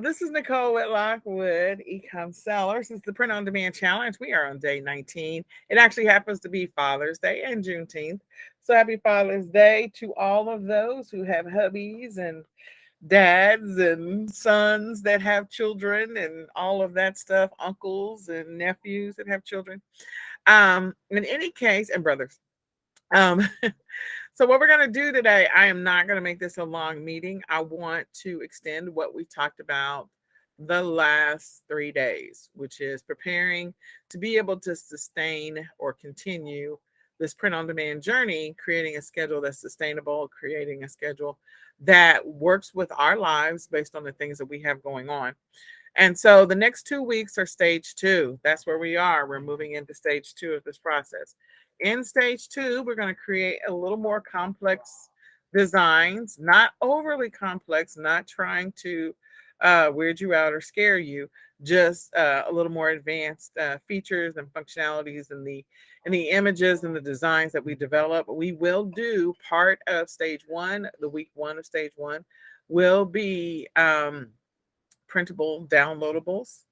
This is Nicole Whitlock with eCom Sellers. It's the Print on Demand Challenge. We are on day 19. It actually happens to be Father's Day and Juneteenth. So happy Father's Day to all of those who have hubbies and dads and sons that have children and all of that stuff, uncles and nephews that have children. In any case, and brothers. Um, so what we're going to do today, I am not going to make this a long meeting. I want to extend what we talked about the last 3 days, which is preparing to be able to sustain or continue this print on demand journey, creating a schedule that's sustainable, creating a schedule that works with our lives based on the things that we have going on. And so the next 2 weeks are stage two. That's where we are. We're moving into stage two of this process. In stage two, we're going to create a little more complex designs, not overly complex, not trying to weird you out or scare you, just a little more advanced features and functionalities in the images and the designs that we develop. We will do part of stage one, the week one of stage one will be printable downloadables.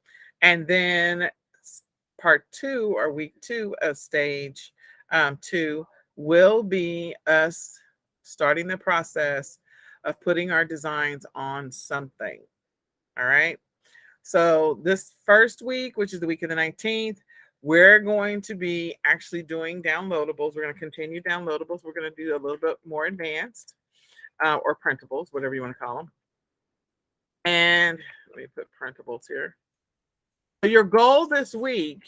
And then part two or week two of stage two will be us starting the process of putting our designs on something. All right. So this first week, which is the week of the 19th, we're going to be actually doing downloadables. We're going to continue downloadables. We're going to do a little bit more advanced or printables, whatever you want to call them. And let me put printables here. So your goal this week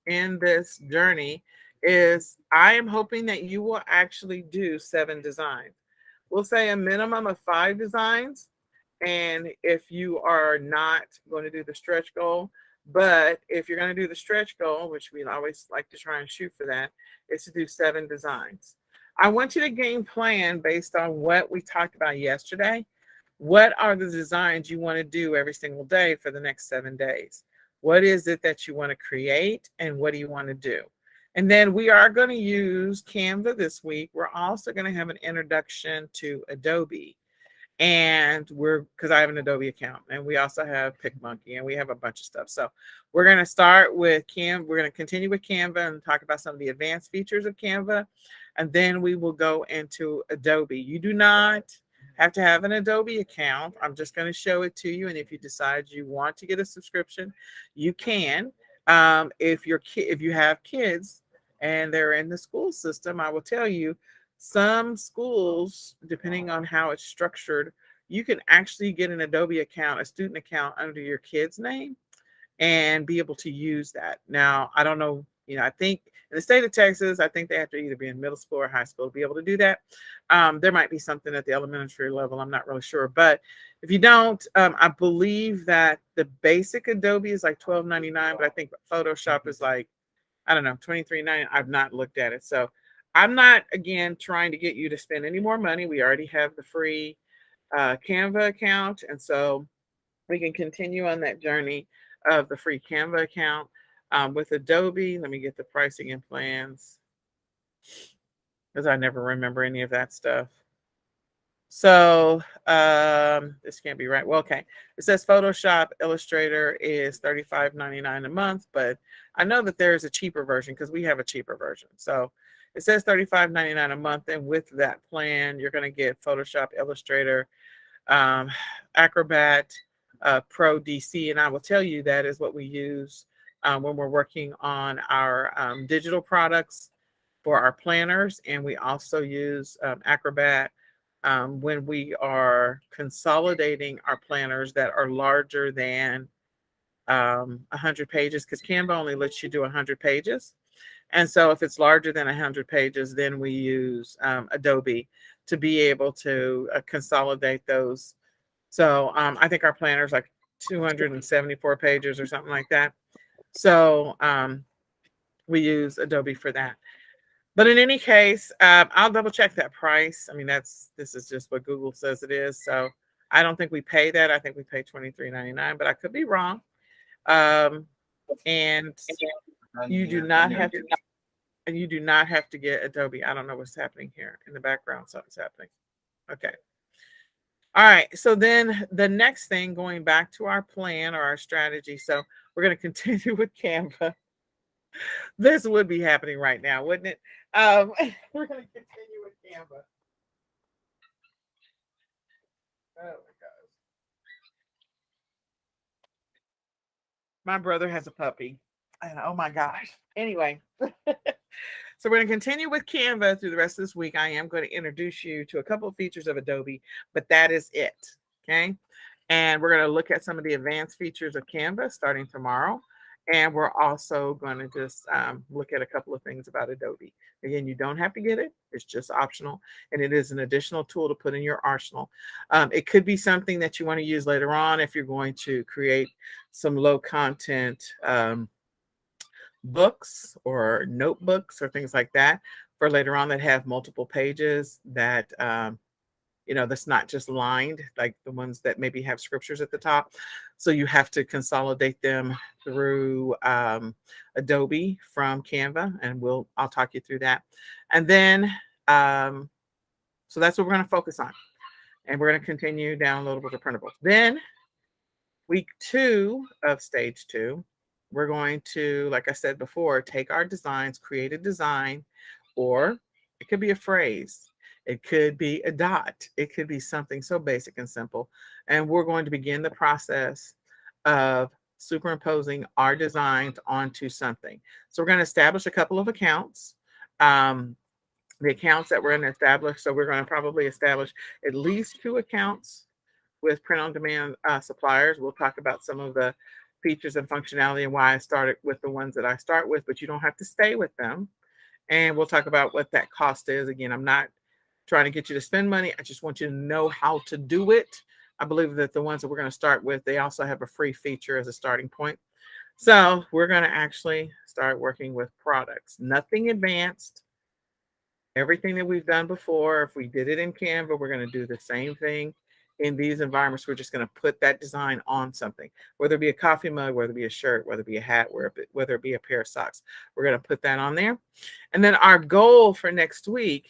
in this journey is I am hoping that you will actually do 7 designs. We'll say a minimum of 5 designs. And if you are not going to do the stretch goal, but if you're going to do the stretch goal, which we always like to try and shoot for that, is to do 7 designs. I want you to game plan based on what we talked about yesterday. What are the designs you want to do every single day for the next 7 days? What is it that you want to create and what do you want to do? And then we are going to use Canva this week. We're also going to have an introduction to Adobe. And because I have an Adobe account and we also have PicMonkey and we have a bunch of stuff. So we're going to start with Canva. We're going to continue with Canva and talk about some of the advanced features of Canva. And then we will go into Adobe. You do not have to have an Adobe account. I'm just going to show it to you. And if you decide you want to get a subscription, you can. If you have kids and they're in the school system, I will tell you, some schools, depending on how it's structured, you can actually get an Adobe account, a student account under your kid's name and be able to use that. Now, I don't know, I think in the state of Texas, I think they have to either be in middle school or high school to be able to do that. There might be something at the elementary level. I'm not really sure. But if you don't, I believe that the basic Adobe is like $12.99, but I think Photoshop is like, I don't know, $23.99. I've not looked at it. So I'm not, again, trying to get you to spend any more money. We already have the free Canva account. And so we can continue on that journey of the free Canva account with Adobe. Let me get the pricing and plans because I never remember any of that stuff. So this can't be right. Well, okay. It says Photoshop Illustrator is $35.99 a month, but I know that there is a cheaper version because we have a cheaper version. So it says $35.99 a month, and with that plan, you're going to get Photoshop Illustrator, Acrobat, Pro DC, and I will tell you that is what we use when we're working on our digital products for our planners, and we also use Acrobat when we are consolidating our planners that are larger than 100 pages, because Canva only lets you do 100 pages. And so if it's larger than 100 pages, then we use Adobe to be able to consolidate those. So I think our planner is like 274 pages or something like that. So we use Adobe for that. But in any case, I'll double check that price. I mean, this is just what Google says it is. So I don't think we pay that. I think we pay $23.99, but I could be wrong. And you do not have to. And you do not have to get Adobe. I don't know what's happening here in the background. Something's happening. Okay. All right. So then the next thing, going back to our plan or our strategy. So we're going to continue with Canva. This would be happening right now, wouldn't it? We're going to continue with Canva. Oh my God. My brother has a puppy. And oh my gosh. Anyway, so we're going to continue with Canva through the rest of this week. I am going to introduce you to a couple of features of Adobe, but that is it. Okay. And we're going to look at some of the advanced features of Canva starting tomorrow. And we're also going to just look at a couple of things about Adobe. Again, you don't have to get it. It's just optional. And it is an additional tool to put in your arsenal. It could be something that you want to use later on if you're going to create some low content books or notebooks or things like that for later on that have multiple pages that that's not just lined like the ones that maybe have scriptures at the top. So you have to consolidate them through Adobe from Canva, and I'll talk you through that. And then so that's what we're going to focus on, and we're going to continue downloadables or printables. Then week 2 of stage 2, we're going to, like I said before, take our designs, create a design, or it could be a phrase, it could be a dot, it could be something so basic and simple. And we're going to begin the process of superimposing our designs onto something. So we're going to establish a couple of accounts. The accounts that we're going to establish, so we're going to probably establish at least 2 accounts with print on demand suppliers. We'll talk about some of the features and functionality and why I started with the ones that I start with, but you don't have to stay with them. And we'll talk about what that cost is. Again, I'm not trying to get you to spend money. I just want you to know how to do it. I believe that the ones that we're going to start with, they also have a free feature as a starting point. So we're going to actually start working with products. Nothing advanced. Everything that we've done before, if we did it in Canva, we're going to do the same thing in these environments. We're just going to put that design on something, whether it be a coffee mug, whether it be a shirt, whether it be a hat, whether it be a pair of socks. We're going to put that on there. And then our goal for next week,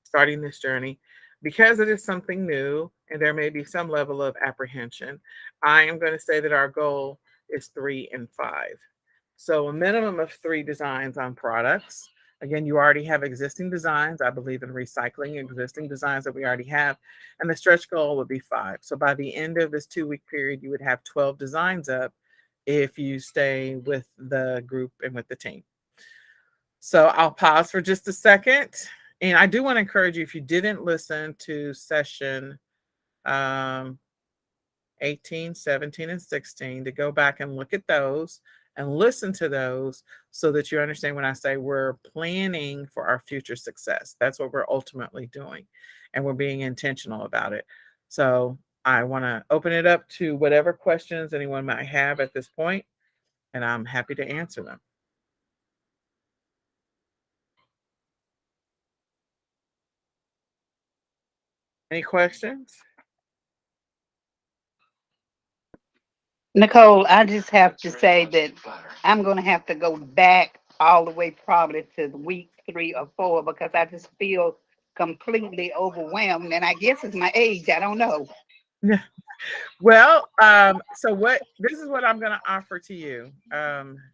starting this journey, because it is something new and there may be some level of apprehension, I am going to say that our goal is 3 and 5. So a minimum of 3 designs on products. Again, you already have existing designs. I believe in recycling existing designs that we already have. And the stretch goal would be 5. So by the end of this 2-week period, you would have 12 designs up if you stay with the group and with the team. So I'll pause for just a second. And I do want to encourage you, if you didn't listen to session 18, 17, and 16, to go back and look at those and listen to those so that you understand when I say we're planning for our future success. That's what we're ultimately doing. And we're being intentional about it. So I want to open it up to whatever questions anyone might have at this point, and I'm happy to answer them. Any questions? Nicole, I just have to say that I'm going to have to go back all the way probably to week 3 or 4 because I just feel completely overwhelmed. And I guess it's my age. I don't know. Yeah. Well, so this is what I'm going to offer to you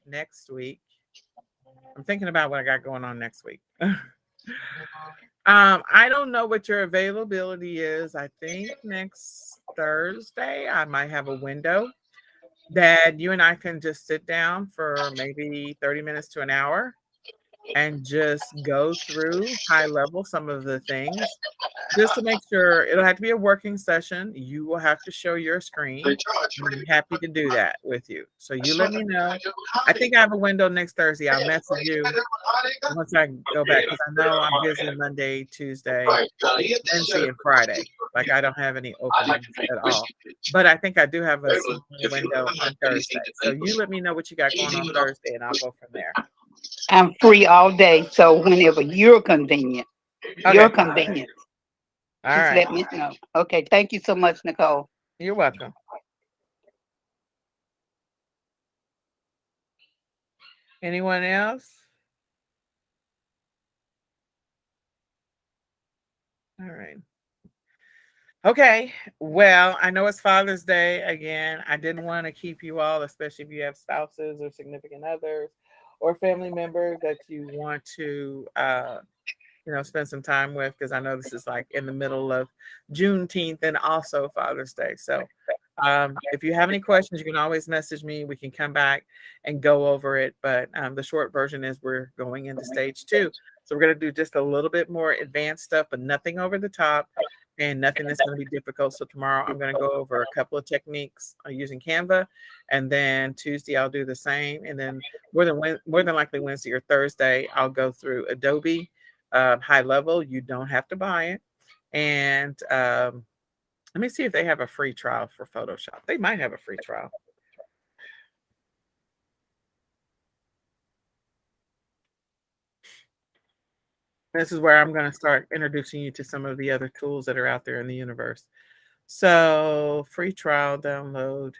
next week. I'm thinking about what I got going on next week. I don't know what your availability is. I think next Thursday I might have a window that you and I can just sit down for maybe 30 minutes to an hour and just go through high level some of the things just to make sure. It'll have to be a working session. You will have to show your screen, and I'm happy to do that with you. So you let me know. I think I have a window next Thursday. I'll message you once I go back because I know I'm busy Monday, Tuesday, Wednesday, and Friday. Like I don't have any openings at all. But I think I do have a small window on Thursday. So you let me know what you got going on Thursday, and I'll go from there. I'm free all day. So whenever you're convenient, Okay. your convenience, All just right. let me know. Okay. Thank you so much, Nicole. You're welcome. Anyone else? All right. Okay. Well, I know it's Father's Day again. I didn't want to keep you all, especially if you have spouses or significant others or family members that you want to spend some time with, because I know this is like in the middle of Juneteenth and also Father's Day. So if you have any questions, you can always message me. We can come back and go over it. But the short version is we're going into stage two. So we're going to do just a little bit more advanced stuff, but nothing over the top and nothing that's going to be difficult. So tomorrow I'm going to go over a couple of techniques using Canva, and then Tuesday I'll do the same, and then more than likely Wednesday or Thursday I'll go through Adobe high level. You don't have to buy it, and let me see if they have a free trial for Photoshop. They might have a free trial. This is where I'm going to start introducing you to some of the other tools that are out there in the universe. So, free trial download.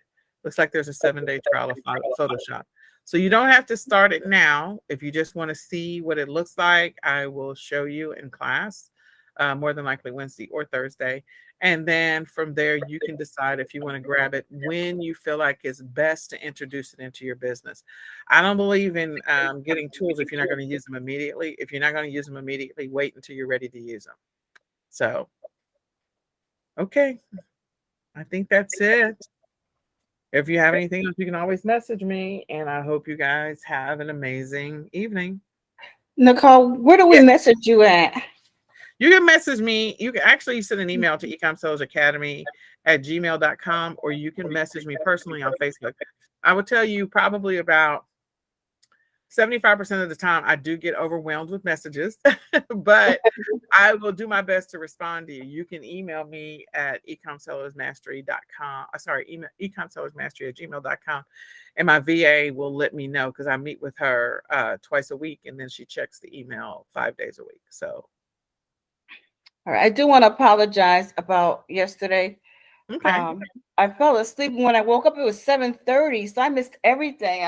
Looks like there's a 7-day trial of Photoshop. So you don't have to start it now. If you just want to see what it looks like, I will show you in class, more than likely Wednesday or Thursday. And then from there, you can decide if you want to grab it when you feel like it's best to introduce it into your business. I don't believe in getting tools if you're not going to use them immediately. If you're not going to use them immediately, wait until you're ready to use them. So, okay, I think that's it. If you have anything else, you can always message me. And I hope you guys have an amazing evening. Nicole, where do we Yeah. message you at? You can message me. You can actually send an email to ecomsellsacademy@gmail.com, or you can message me personally on Facebook. I will tell you probably about 75% of the time I do get overwhelmed with messages, but I will do my best to respond to you. You can email me at ecomsellersmastery.com. Email ecomsellersmastery@gmail.com. And my VA will let me know, because I meet with her twice a week, and then she checks the email 5 days a week. So, All right. I do want to apologize about yesterday. okay. I fell asleep. When I woke up, it was 7:30, so I missed everything.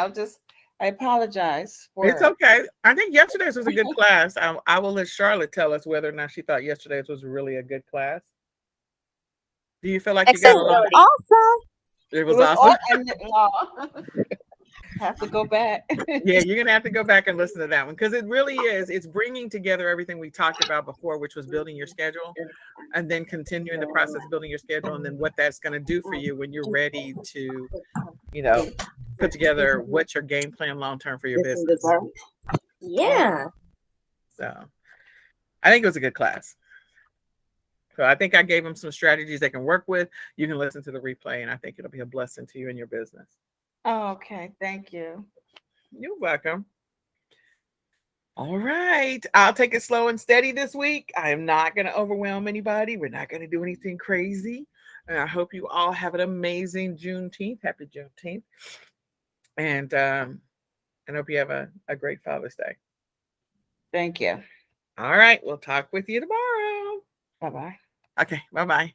I apologize for It's okay. I think yesterday's was a good class. I will let Charlotte tell us whether or not she thought yesterday's was really a good class. Do you feel like you got a little bit? Awesome. It It was was awesome. have to go back. Yeah, you're gonna have to go back and listen to that one, because it really is. It's bringing together everything we talked about before, which was building your schedule, and then continuing the process of building your schedule, and then what that's going to do for you when you're ready to, put together what's your game plan long term for your business. Yeah. So, I think it was a good class. So I think I gave them some strategies they can work with. You can listen to the replay, and I think it'll be a blessing to you and your business. Okay, thank you. You're welcome. All right. I'll take it slow and steady this week. I am not going to overwhelm anybody. We're not going to do anything crazy. And I hope you all have an amazing Juneteenth. Happy Juneteenth. And I hope you have a great Father's Day. Thank you. All right. We'll talk with you tomorrow. Bye-bye. Okay. Bye-bye.